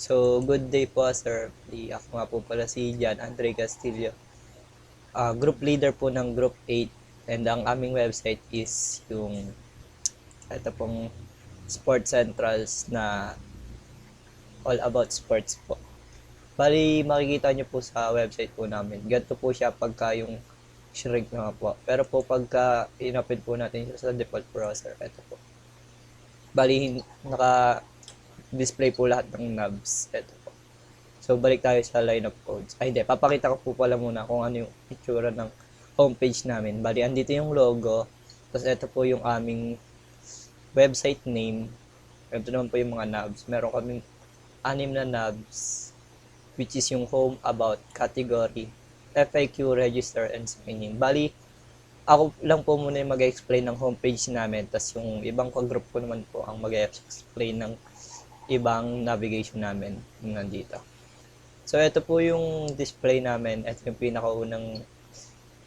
So, good day po, sir. Ako nga po pala si Jan Andre Castillo. Group leader po ng Group 8. And ang aming website is yung ito pong Sports Centrals na all about sports po. Bali, makikita nyo po sa website po namin. Ganito po siya pagka yung shrink nga po. Pero po pagka in-open po natin siya sa default browser, ito po. Bali, naka-display po lahat ng knobs. Ito po. So, balik tayo sa line of codes. Ay, hindi. Papakita ko po pala muna kung ano yung itsura ng homepage namin. Bali, andito yung logo. Tapos, ito po yung aming website name. Ito naman po yung mga knobs. Meron kaming 6 na knobs, which is yung home, about, category, FAQ, register, and sign in. Bali, ako lang po muna yung mag-explain ng homepage namin. Tapos, yung ibang ka-group ko naman po ang mag-explain ng ibang navigation namin yung nandito. So, ito po yung display namin. Ito yung pinakaunang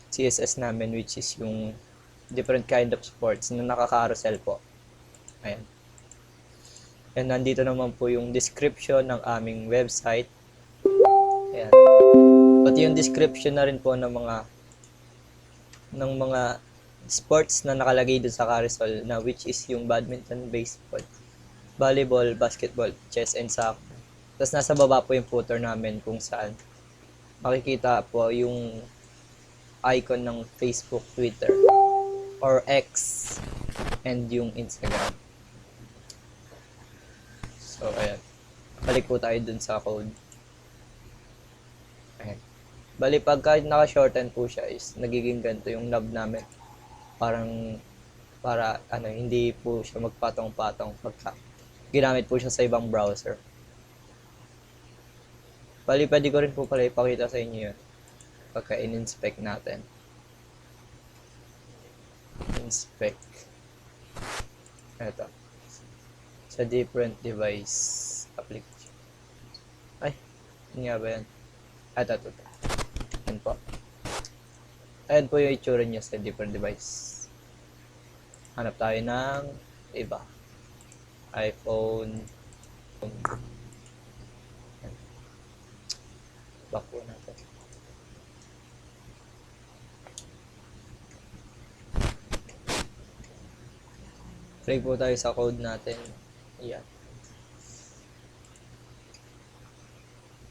CSS namin, which is yung different kind of sports na nakaka-carousel po. Ayan. And nandito naman po yung description ng aming website. Ayan. Pati yung description na rin po ng mga sports na nakalagay doon sa carousel na which is yung badminton, baseball, volleyball, basketball, chess, and soccer. Tapos nasa baba po yung footer namin kung saan makikita po yung icon ng Facebook, Twitter, or X, and yung Instagram. So, ayan. Balik po tayo dun sa code. Ayan. Bali, pagka naka-shorten po siya is nagiging ganito yung knob namin. Para hindi po siya magpatong-patong pagka ginamit po siya sa ibang browser. Bali, pwede ko rin po pala ipakita sa inyo yun pagka in-inspect natin. Inspect. Ito. Sa different device application. Ay, hindi nga ba yan? Ito. Yan po. Ayan po yung itsura niya sa different device. Hanap tayo ng iba. iPhone. Back po natin. Try po tayo sa code natin. Ayan.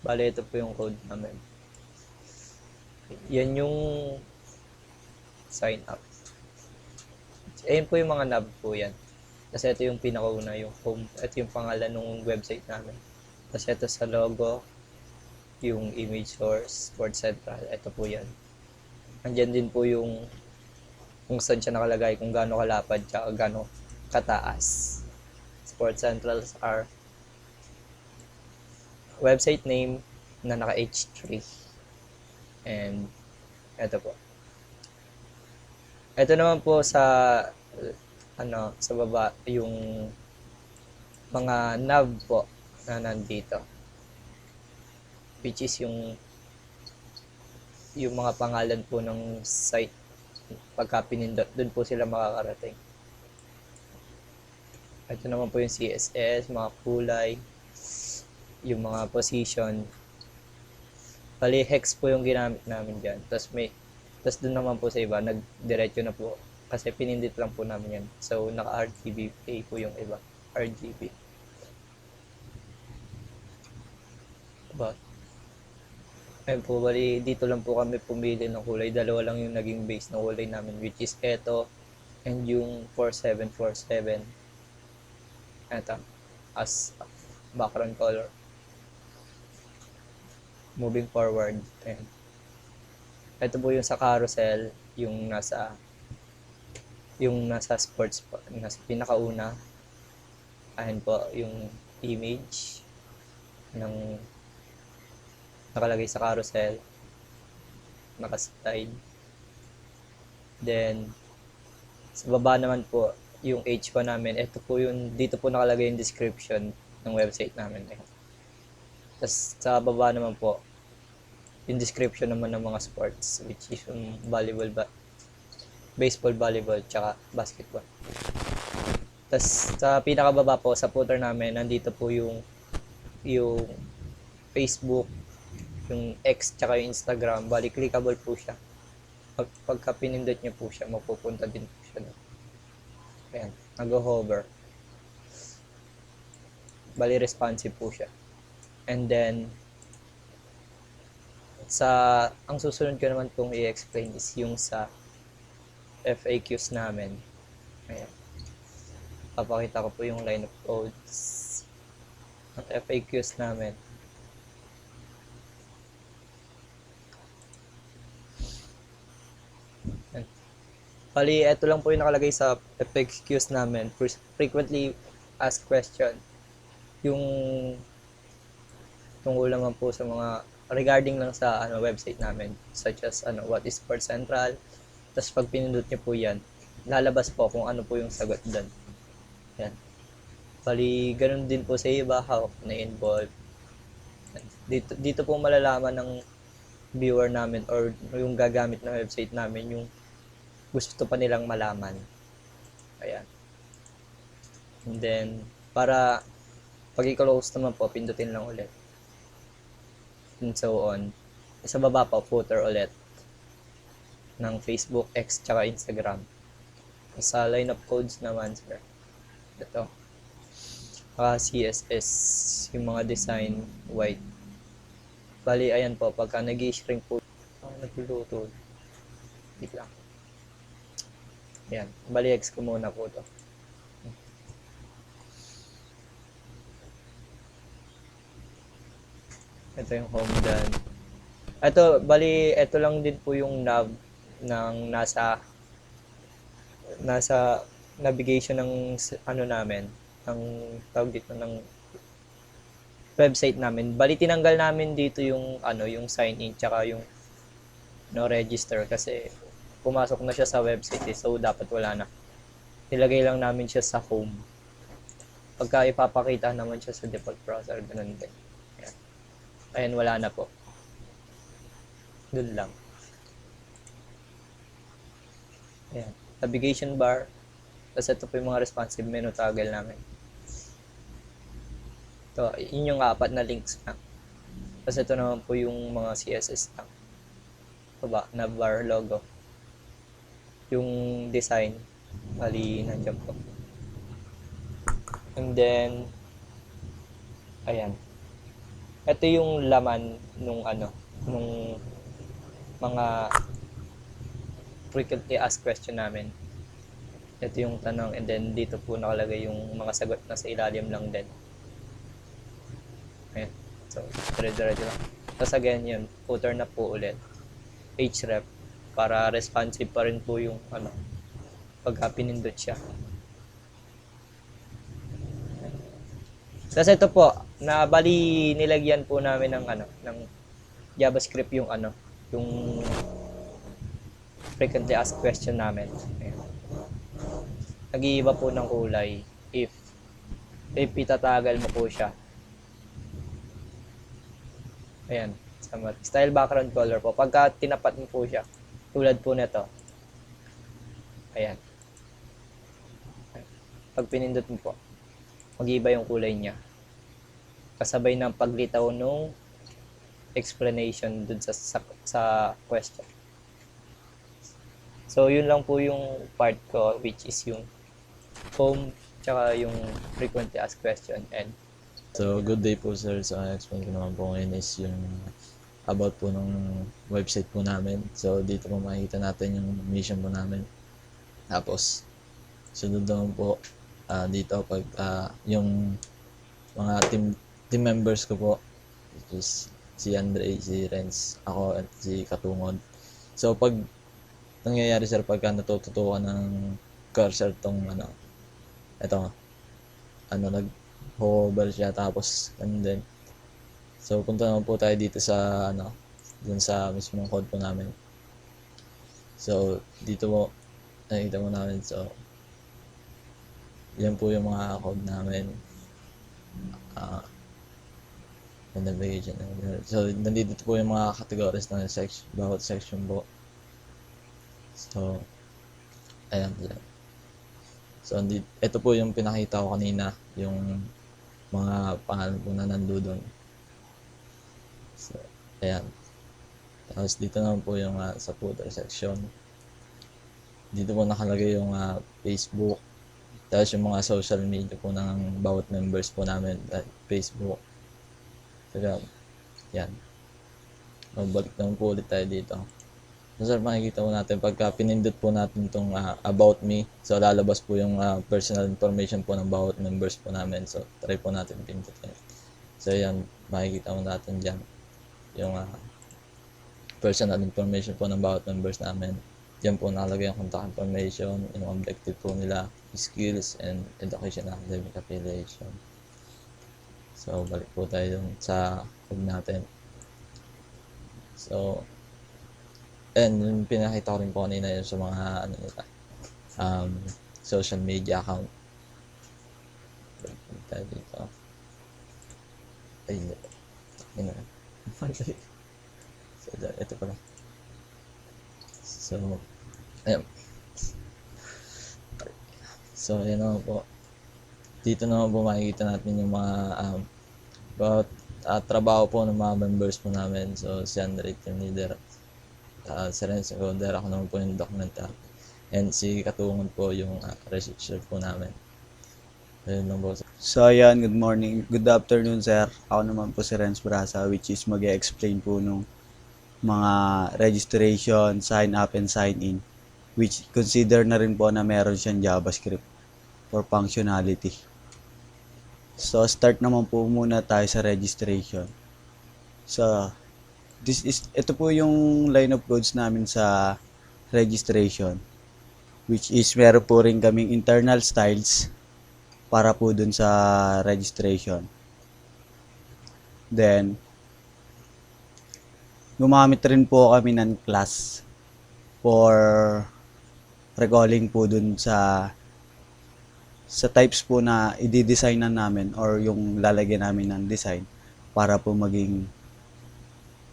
Bale, ito po yung code namin. Yan yung sign up. Ayan po yung mga knob po yan. Kasi ito yung pinakauna, yung home. Ito yung pangalan ng website namin. Kasi ito sa logo, yung image source, Sports Central. Ito po yan. Andyan din po yung kung saan siya nakalagay, kung gaano kalapad, tsaka gaano kataas. Sports Centrals are website name na naka H3. And ito po. Ito naman po sa sa baba yung mga nav po na nandito. Which is yung mga pangalan po ng site. Pagka pinindot, dun po sila makakarating. Ito naman po yung CSS, mga kulay, yung mga position. Bali, hex po yung ginamit namin dyan. Tapos dun naman po sa iba, nagdiretso na po. Kasi pinindit lang po namin yan. So, naka-RGB po yung iba. RGB. About. Ayun po, bali, dito lang po kami pumili ng kulay. Dalawa lang yung naging base ng kulay namin, which is eto, and yung 4747. Eto, as background color. Moving forward. Ayan. Ito po yung sa carousel, yung nasa sports po, nasa pinakauna. Ayan po yung image ng nakalagay sa carousel, naka-slide. Then sa baba naman po yung H1 namin. Ito po yung dito po nakalagay yung description ng website namin. Tapos sa baba naman po yung description naman ng mga sports, which is yung volleyball, baseball, volleyball, tsaka basketball. Tapos sa pinakababa po, sa footer namin, nandito po yung yung Facebook, yung X, tsaka yung Instagram, bali clickable po siya. Pagka pinindot nyo po siya, mapupunta din po siya doon. Ayan, nag-hover. Bali responsive po siya. And then, ang susunod ko naman pong i-explain is yung sa FAQs namin. Ayan. Papakita ko po yung line of codes ng FAQs namin. Ayan. Bali, ito lang po yung nakalagay sa FAQs namin. Frequently asked question. Yung tungkol naman po sa mga regarding lang sa website namin, such as what is Sports Central. Tapos pag pinindot niyo po yan, lalabas po kung ano po yung sagot doon. Yan. Bali, ganun din po sa iba, how na-involve. Dito po malalaman ng viewer namin or yung gagamit ng website namin yung gusto pa nilang malaman. Ayan. And then, para pag i-close naman po, pindutin lang ulit. And so on. Sa baba po, footer ulit ng Facebook, X, tsaka Instagram. Sa line of codes naman, sir. Ito. CSS, yung mga design, white. Bali, ayan po, pagka nag-i-shrink po, nagluluto. Wait lang. Ayan, bali, X ko muna po to. Ito yung home done. Ito, bali, ito lang din po yung nav ng nasa navigation ng namin, ng tawag dito ng website namin. Bali tinanggal namin dito yung yung sign in tsaka yung no register kasi pumasok na siya sa website so dapat wala na. Nilagay lang namin siya sa home. Pagka ipapakita naman siya sa default browser, ganun din. Ayan, wala na po. Doon lang. Ayan. Navigation bar. Tapos ito po yung mga responsive menu toggle namin. Ito, yun yung 4 na links na. Tapos ito naman po yung mga CSS lang. Baba, na bar logo. Yung design. Bali, nandiyan po. And then, ayan. Ito yung laman nung nung mga frequently asked question namin. Ito yung tanong and then dito po nakalagay yung mga sagot na sa ilalim lang din. Ayan. So, dire-diretso lang. Tapos again yun, footer na po ulit. Href para responsive pa rin po yung pagka pinindot siya. Tapos ito po, na bali nilagyan po namin ng ng JavaScript yung yung frequently asked question namin. Ayan. Nag-iiba po ng kulay if itatagal mo po siya. Ayan, style background color po. Pagka tinapat mo po siya, tulad po nito. Ayan. Pag pinindot mo po, mag-iiba yung kulay niya. Kasabay ng paglitaw nung explanation dun sa question. So, yun lang po yung part ko, which is yung home, tsaka yung frequently asked question. And so, good day po sir. So, ang explain ko naman po ngayon is yung about po ng website po namin. So, dito po makikita natin yung mission po namin. Tapos, sunod naman po dito pag yung mga team members ko po, which is si Andre, si Renz, ako, at si Katungod. So, pag nangyayari sir pagka natututukan ng cursor tong ito nag-hover siya tapos and then so punta naman po tayo dito sa dun sa mismong code po namin. So dito mo nakikita mo namin, so yan po yung mga code namin, navigation. So nandito po yung mga categories ng section, bawat section po. So, ayan. So, ito po yung pinakita ko kanina, yung mga pangalan po na nandoon. So, ayan. Tapos dito naman po yung sa footer section. Dito po nakalagay yung Facebook. Tapos yung mga social media po ng bawat members po namin. Like Facebook. Kaya, yan. Balik naman po ulit tayo dito. So, sir, makikita po natin pagka pinindot po natin itong about me. So, lalabas po yung personal information po ng bawat members po namin. So, try po natin pindutin. So, yan. Makikita po natin dyan yung personal information po ng bawat members namin. Diyan po nakalagay ang contact information, yung objective po nila, skills, and education academic affiliation. So, balik po tayo dun sa hub natin. So, and yung pinakita ko rin po kanina yun sa mga social media account. Balik po tayo dito. Ay, hindi. So, ito pala. So, ayan. So, ayan naman po. Dito naman po makikita natin yung mga about trabaho po ng mga members po namin. So, si Andre, team leader. Si Renzo Goder, ako naman po yung documentar. And si Katungon po yung researcher po namin. Ayun lang po. So ayan, good morning, good afternoon sir. Ako naman po si Renz Brasa, which is mag-explain po nung mga registration, sign up and sign in, which consider na rin po na meron siyang JavaScript for functionality. So start naman po muna tayo sa registration. So ito po yung line of codes namin sa registration, which is meron po rin kaming internal styles para po dun sa registration. Then, gumamit rin po kami ng class for recalling po dun sa types po na i-design na namin or yung lalagyan namin ng design para po maging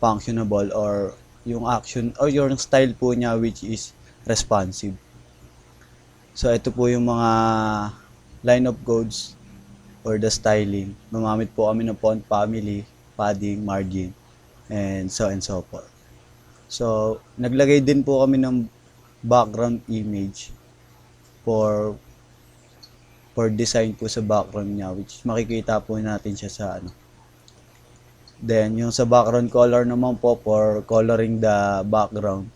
functionable or yung action or yung style po niya which is responsive. So, ito po yung mga line of codes or the styling. Gumamit po kami ng font family, padding, margin, and so forth. So, naglagay din po kami ng background image for design po sa background niya, which makikita po natin siya sa ano. Then, yung sa background color naman po for coloring the background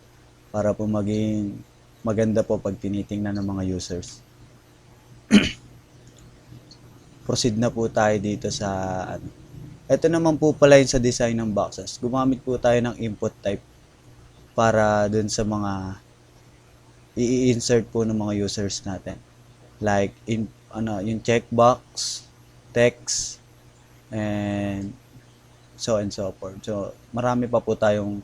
para po maging maganda po pag tinitingnan ng mga users. Proceed na po tayo dito sa ano. Ito naman po pala yung sa design ng boxes. Gumamit po tayo ng input type para dun sa mga i-insert po ng mga users natin. Like yung checkbox, text, and so forth. So, marami pa po tayong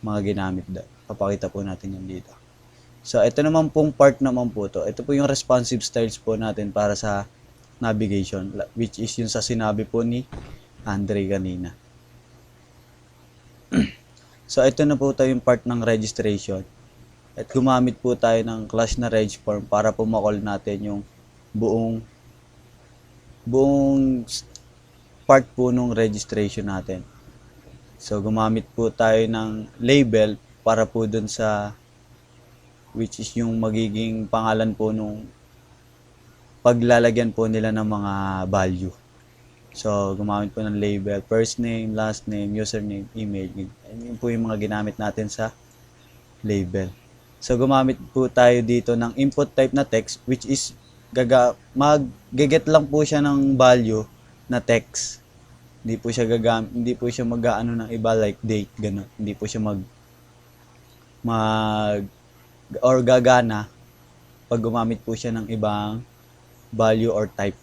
mga ginamit doon. Papakita po natin yan dito. So, ito naman pong part naman po to. Ito po yung responsive styles po natin para sa navigation, which is yung sa sinabi po ni Andre kanina. So, ito na po tayo yung part ng registration. At gumamit po tayo ng class na reg form para po ma-call natin yung buong part po nung registration natin. So, gumamit po tayo ng label para po dun sa which is yung magiging pangalan po nung paglalagyan po nila ng mga value. So, gumamit po ng label, first name, last name, username, email. Yun po yung mga ginamit natin sa label. So, gumamit po tayo dito ng input type na text, which is mag-get lang po siya ng value na text. Hindi po siya mag-aano ng iba like date, ganun. Hindi po siya or gagana pag gumamit po siya ng ibang value or type.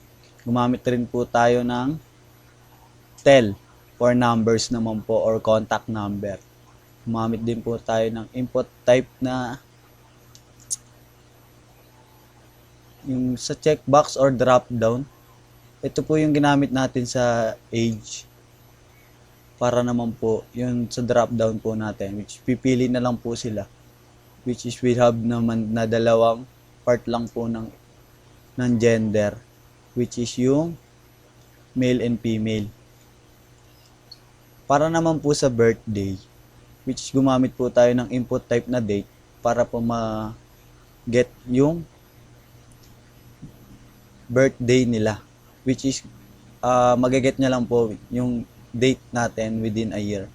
Gumamit rin po tayo ng tel for numbers naman po or contact number. Gumamit din po tayo ng input type na yung sa checkbox or drop down. Ito po yung ginamit natin sa age para naman po yung sa drop down po natin, which pipili na lang po sila, which is we have naman na dalawang part lang po ng gender, which is yung male and female. Para naman po sa birthday, which is gumamit po tayo ng input type na date para po ma-get yung birthday nila, which is magaget niya lang po yung date natin within a year.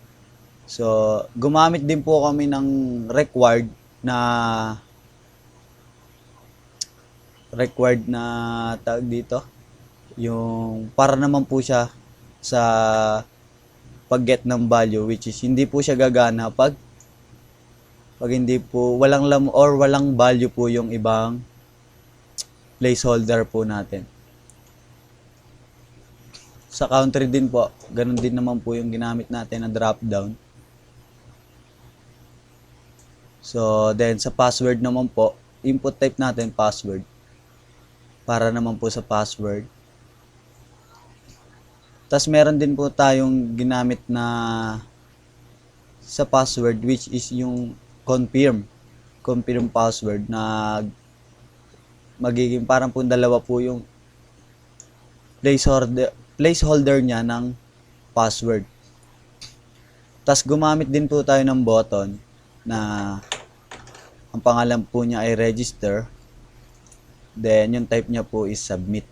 So, gumamit din po kami ng required na tawag dito, yung para naman po siya sa pag-get ng value, which is hindi po siya gagana pag hindi po walang value po yung ibang placeholder po natin. Sa country din po, ganun din naman po yung ginamit natin na drop down. So, then sa password naman po, input type natin password. Para naman po sa password. Tapos meron din po tayong ginamit na sa password, which is yung confirm password, na magiging parang po dalawa po yung placeholder niya ng password. Tapos gumamit din po tayo ng button na ang pangalan po niya ay register. Then yung type niya po is submit.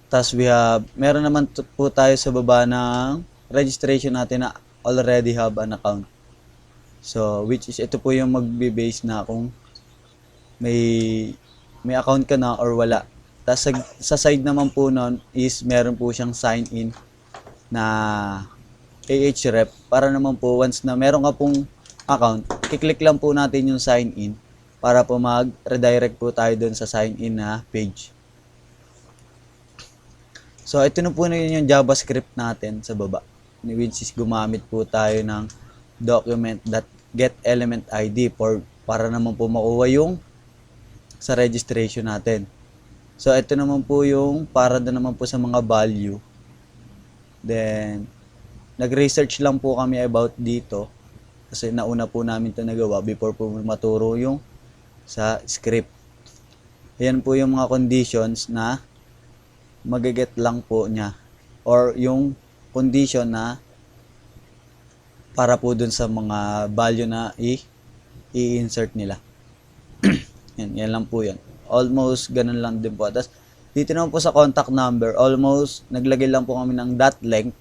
Tapos meron naman po tayo sa baba ng registration natin na already have an account. So, which is ito po yung magbe-base na kung may account ka na or wala. Tapos sa side naman po nun is meron po siyang sign in na Ahref, para naman po once na meron ka pong account, kiklik lang po natin yung sign in para po mag-redirect po tayo dun sa sign in na page. So, ito na po na yung JavaScript natin sa baba. Which is gumamit po tayo ng document.getElementID para naman po makuha yung sa registration natin. So, ito naman po yung para na naman po sa mga value. Then, nag-research lang po kami about dito kasi nauna po namin ito nagawa before po maturo yung sa script. Ayan po yung mga conditions na magaget lang po niya, or yung condition na para po dun sa mga value na i-insert nila. yan lang po yan. Almost ganun lang din po. Tapos dito naman po sa contact number, almost naglagay lang po kami ng dot length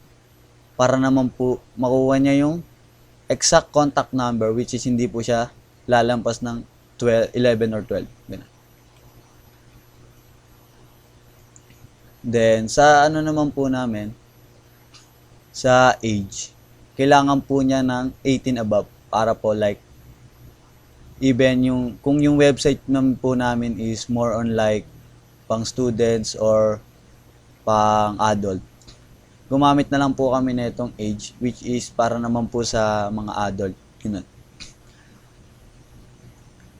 para naman po makuha niya yung exact contact number, which is hindi po siya lalampas ng 11 or 12. Ganun. Then, sa ano naman po namin, sa age, kailangan po niya ng 18 above para po like, even kung yung website naman po namin is more on like, pang students or pang adult, gumamit na lang po kami na itong age, which is para naman po sa mga adult. Yun.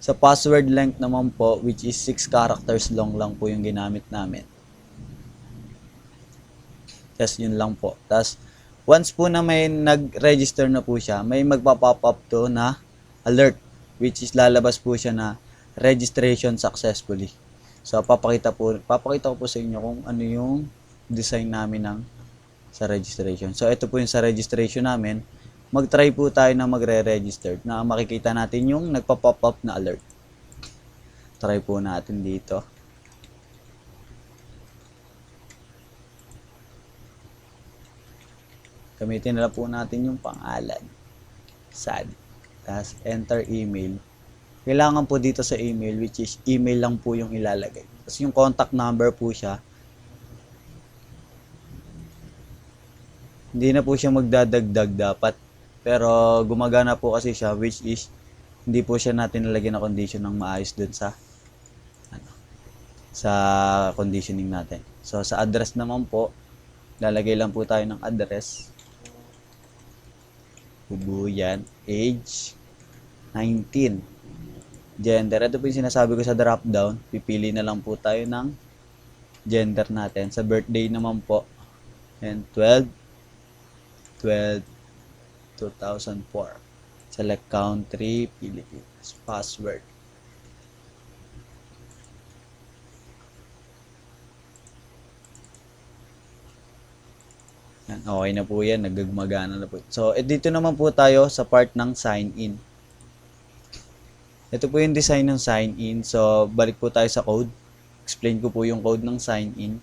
Sa password length naman po, which is 6 characters long lang po yung ginamit namin. Tapos yun lang po. Tapos once po na may nag-register na po siya, may magpa-pop up to na alert, which is lalabas po siya na registration successfully. So papakita ko po sa inyo kung ano yung design namin sa registration. So ito po yung sa registration namin. Mag-try po tayo na magre-register na makikita natin yung nagpa-pop up na alert. Try po natin dito. Gamitin na po natin yung pangalan. Sad. Tapos enter email. Kailangan po dito sa email, which is email lang po yung ilalagay. Tapos yung contact number po siya. Hindi na po siya magdadagdag dapat. Pero gumagana po kasi siya, which is hindi po siya natin nalagyan na condition ng maayos dun sa conditioning natin. So sa address naman po, lalagay lang po tayo ng address. Bubuyan, age 19. Gender, ito po yung sinasabi ko sa drop down. Pipili na lang po tayo ng gender natin. Sa birthday naman po, and 12/2004. Select country, Philippines. Password. Yan, okay na po yan, nagagumagana na po. So, dito naman po tayo sa part ng sign in. Ito po yung design ng sign in. So, balik po tayo sa code. Explain ko po yung code ng sign in.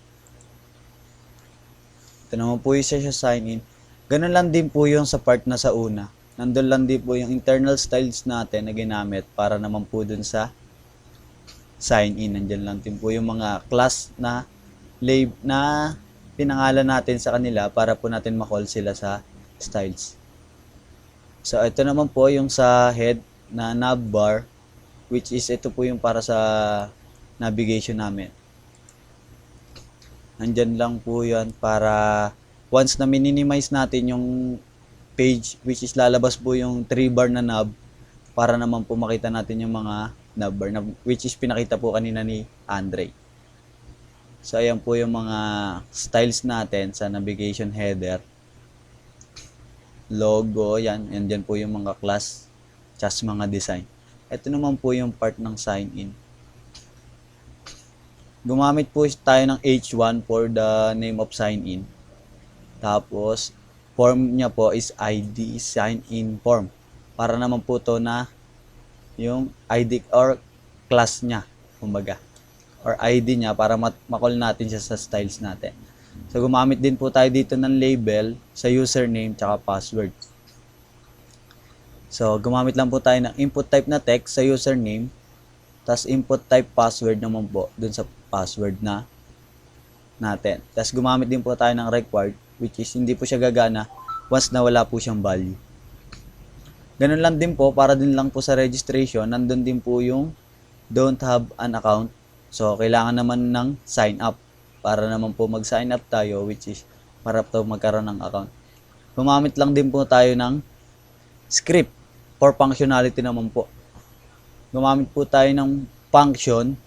Ito naman po yung sa sign in. Ganun lang din po yung sa part na sa una. Nandun lang din po yung internal styles natin na ginamit para naman po dun sa sign in. Nandyan lang din po yung mga class na pinangalan natin sa kanila para po natin ma-call sila sa styles. So, ito naman po yung sa head na navbar, which is ito po yung para sa navigation namin. Nandyan lang po yan para once na minimize natin yung page, which is lalabas po yung 3 bar na nav para naman po makita natin yung mga navbar, which is pinakita po kanina ni Andre. So, ayan po yung mga styles natin sa navigation header. Logo, yan. And dyan po yung mga class, just mga design. Ito naman po yung part ng sign in. Gumamit po tayo ng H1 for the name of sign in. Tapos, form niya po is ID, sign in form. Para naman po to na yung ID or class niya, kumbaga. Or ID niya para ma-call natin siya sa styles natin. So, gumamit din po tayo dito ng label sa username tsaka password. So, gumamit lang po tayo ng input type na text sa username, tapos input type password naman po dun sa password na natin. Tapos, gumamit din po tayo ng required, which is hindi po siya gagana once na wala po siyang value. Ganun lang din po, para din lang po sa registration, nandun din po yung don't have an account. So, kailangan naman ng sign up para naman po mag-sign up tayo, which is para po magkaroon ng account. Gumamit lang din po tayo ng script for functionality naman po. Gumamit po tayo ng function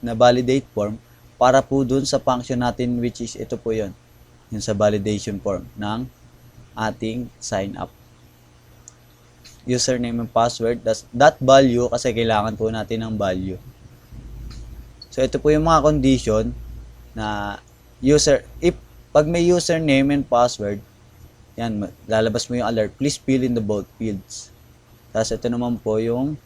na validate form para po dun sa function natin, which is ito po yon, yung sa validation form ng ating sign up. Username and password, that value kasi kailangan po natin ng value. So, ito po yung mga condition na pag may username and password, yan, lalabas mo yung alert, please fill in the both fields. Tapos, ito naman po yung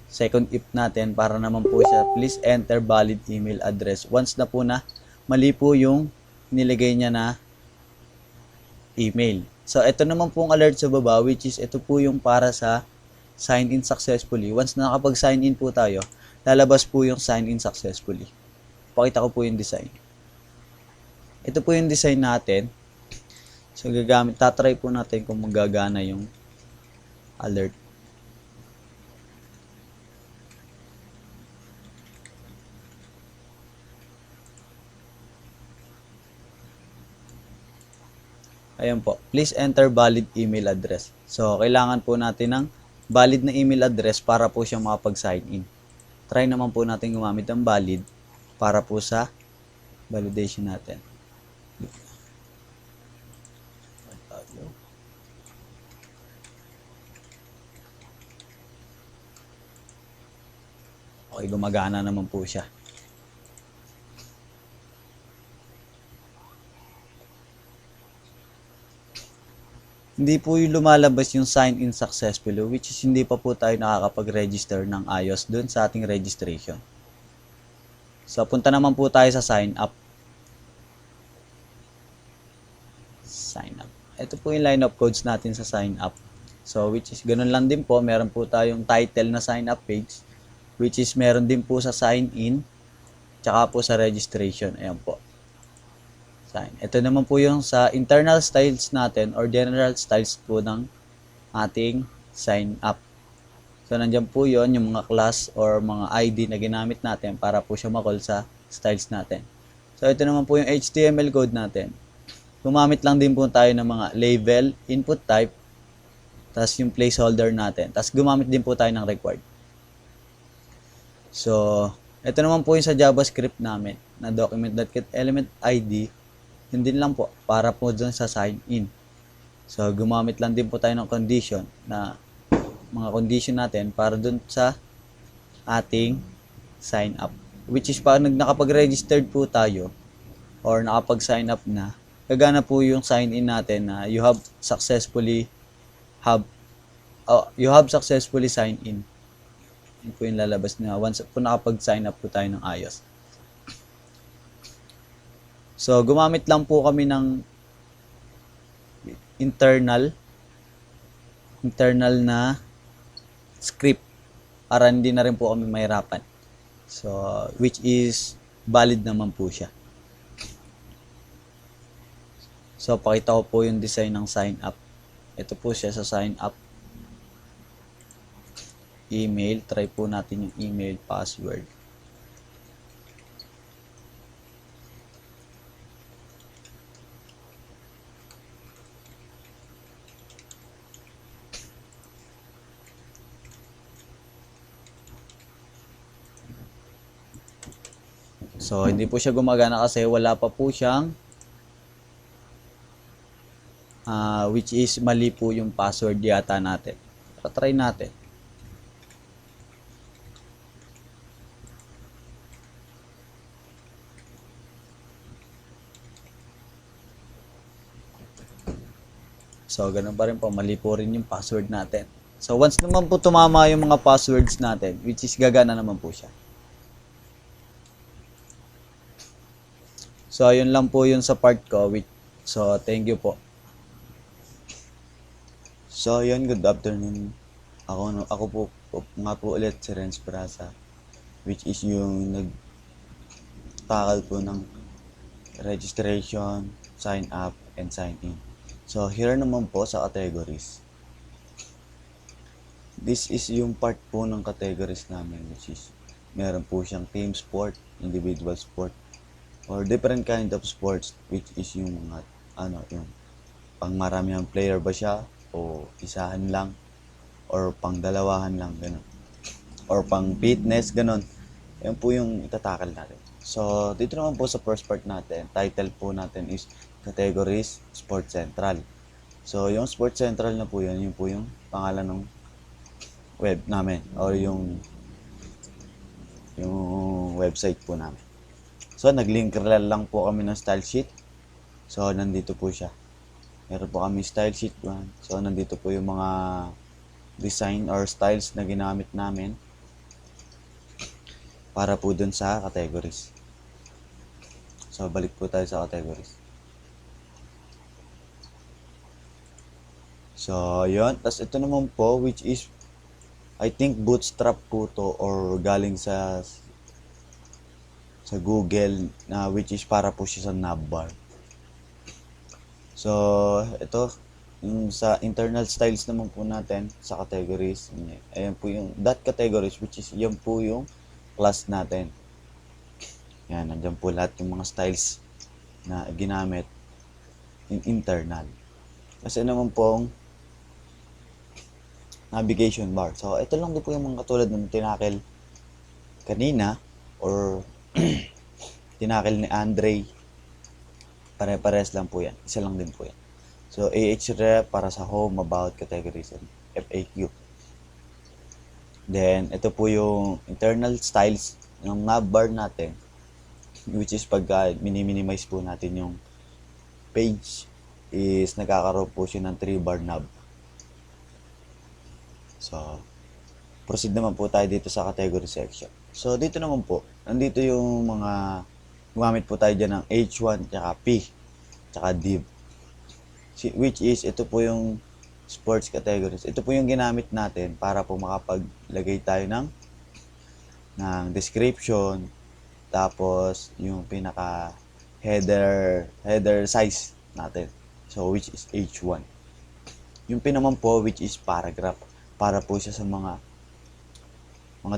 second if natin para naman po siya, please enter valid email address. Once na po na mali po yung nilagay niya na email. So, ito naman pong alert sa baba, which is ito po yung para sa sign in successfully. Once na nakapag-sign in po tayo, lalabas po yung sign in successfully. Pakita ko po yung design. Ito po yung design natin. So, tatry po natin kung magagana yung alert. Ayan po. Please enter valid email address. So, kailangan po natin ng valid na email address para po siyang makapag-sign in. Try naman po natin gumamit ng valid para po sa validation natin. Okay, gumagana naman po siya. Hindi po yung lumalabas yung sign in successfully, which is hindi pa po tayo nakakapag-register ng ayos dun sa ating registration. So, punta naman po tayo sa sign up. Sign up. Ito po yung line of codes natin sa sign up. So, which is ganun lang din po. Meron po tayong title na sign up page, which is meron din po sa sign in, tsaka po sa registration. Ayan po. Ito naman po yung sa internal styles natin or general styles po ng ating sign up. So, nandiyan po yon yung mga class or mga ID na ginamit natin para po siya ma-call sa styles natin. So, ito naman po yung HTML code natin. Gumamit lang din po tayo ng mga label, input type, tapos yung placeholder natin. Tapos gumamit din po tayo ng required. So, ito naman po yung sa JavaScript namin na document.getElementID. Yun din lang po para po dun sa sign in. So, gumamit lang din po tayo ng condition na mga condition natin para dun sa ating sign up. Which is pag nakapag-registered po tayo or nakapag-sign up na, gagana po yung sign in natin na you have successfully signed in. Yun po yung lalabas na once po nakapag-sign up po tayo ng ayos. So, gumamit lang po kami ng internal na script para hindi na rin po kami mahirapan. So, which is valid naman po siya. So, pakita ko po yung design ng sign up. Ito po siya sa sign up. Email. Try po natin yung email password. So, hindi po siya gumagana kasi wala pa po siyang which is mali po yung password yata natin. Try natin. So, ganun pa rin po. Mali po rin yung password natin. So, once naman po tumama yung mga passwords natin, which is gagana naman po siya. So, ayun lang po yun sa part ko. So, thank you po. So, yun. Good afternoon. Ako po nga po ulit si Renz Praza, which is yung nag-tackle po ng registration, sign up, and sign in. So, here naman po sa categories. This is yung part po ng categories namin, which is meron po siyang team sport, individual sport, or different kind of sports, which is yung mga yung pang maramihan player ba siya o isahan lang or pang dalawahan lang, ganun, or pang fitness, ganun. Yan po yung itatakal natin. So dito naman po sa first part natin, title po natin is categories Sports Central. So yung Sports Central na po yun po yung pangalan ng web namin or yung website po namin. So, nag-link lang po kami ng style sheet. So, nandito po siya. Meron po kami style sheet. So, nandito po yung mga design or styles na ginamit namin para po dun sa categories. So, balik po tayo sa categories. So, yun. Tapos, ito naman po, which is, I think, bootstrap po to or galing sa Google na which is para po siya sa navbar. So, ito yung sa internal styles naman po natin sa categories. Ayan po yung that categories, which is yan po yung class natin. Yan, nandiyan po lahat yung mga styles na ginamit in internal. Kasi naman pong navigation bar. So, ito lang din po yung mga katulad ng tinakil kanina or tinakil ni Andre. Pare-pares lang po yan. Isa lang din po yan. So, Ahref para sa home, about, categories, and FAQ. Then, ito po yung internal styles ng navbar natin, which is pag mini-minimize po natin yung page is nagkakaroon po siya ng 3-bar nav. So, proceed naman po tayo dito sa category section. So, dito naman po, nandito yung mga, gumamit po tayo dyan ng H1, tsaka P, tsaka div. Which is, ito po yung sports categories. Ito po yung ginamit natin para po makapaglagay tayo ng description, tapos yung pinaka header size natin. So, which is H1. Yung P naman po, which is paragraph, para po siya sa mga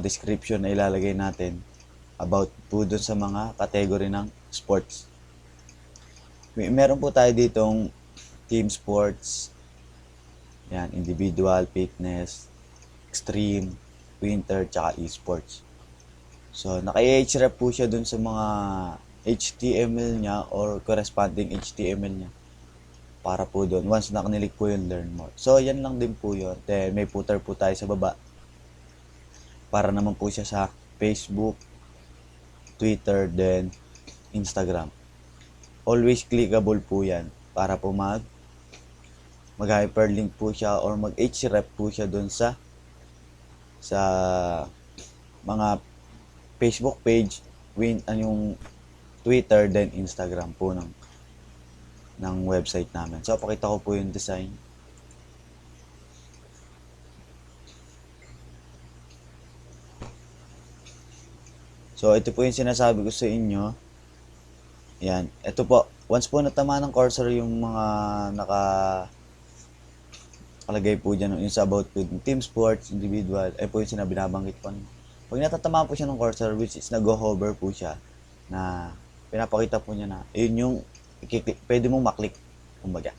description na ilalagay natin about po dun sa mga category ng sports. Meron po tayo ditong team sports, yan, individual, fitness, extreme, winter, tsaka esports. So, naka-href po siya dun sa mga HTML niya or corresponding HTML niya para po dun once na kanilig po yung learn more. So, yan lang din po yun. Then, may footer po tayo sa baba para naman po siya sa Facebook, Twitter, then Instagram. always clickable po yan para po mag-hyperlink po siya or mag-href po siya dun sa mga Facebook page, yung Twitter, then Instagram po ng website namin. So, pakita ko po yung design. So, ito po yung sinasabi ko sa inyo. Yan. Ito po. Once po natama ng cursor yung mga nakalagay po dyan yung sa about po yung team sports, individual, ay po yung binabanggit ko. Pag natatamaan po siya ng cursor, which is nag-hover po siya, na pinapakita po niya na, yun yung pwede mong maklik. Kumbaga.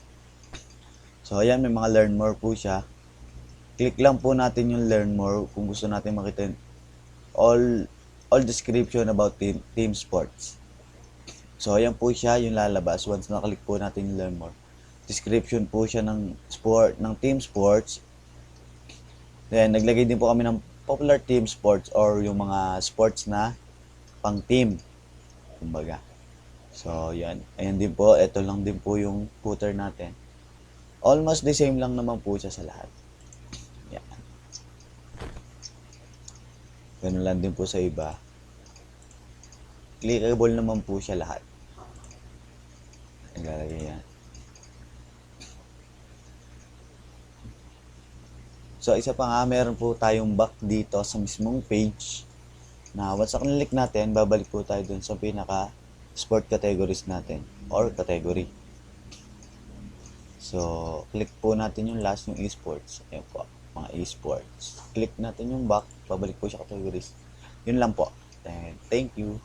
So, ayan, may mga learn more po siya. Click lang po natin yung learn more kung gusto natin makita yung all description about team sports. So, ayan po siya yung lalabas once nakalik po natin yung learn more. Description po siya ng team sports. Then, naglagay din po kami ng popular team sports or yung mga sports na pang team. Kumbaga. So, yan. Ayan din po. Ito lang din po yung footer natin. Almost the same lang naman po siya sa lahat. Yan. Ganun lang din po sa iba. Clickable naman po siya lahat. Naglalagay yan. So, isa pa nga, meron po tayong back dito sa mismong page na once na click natin, babalik po tayo dun sa pinaka sport categories natin or category. So, click po natin yung last, yung esports. Ayan po, mga esports. Click natin yung back, babalik po siya categories. Yun lang po. And thank you.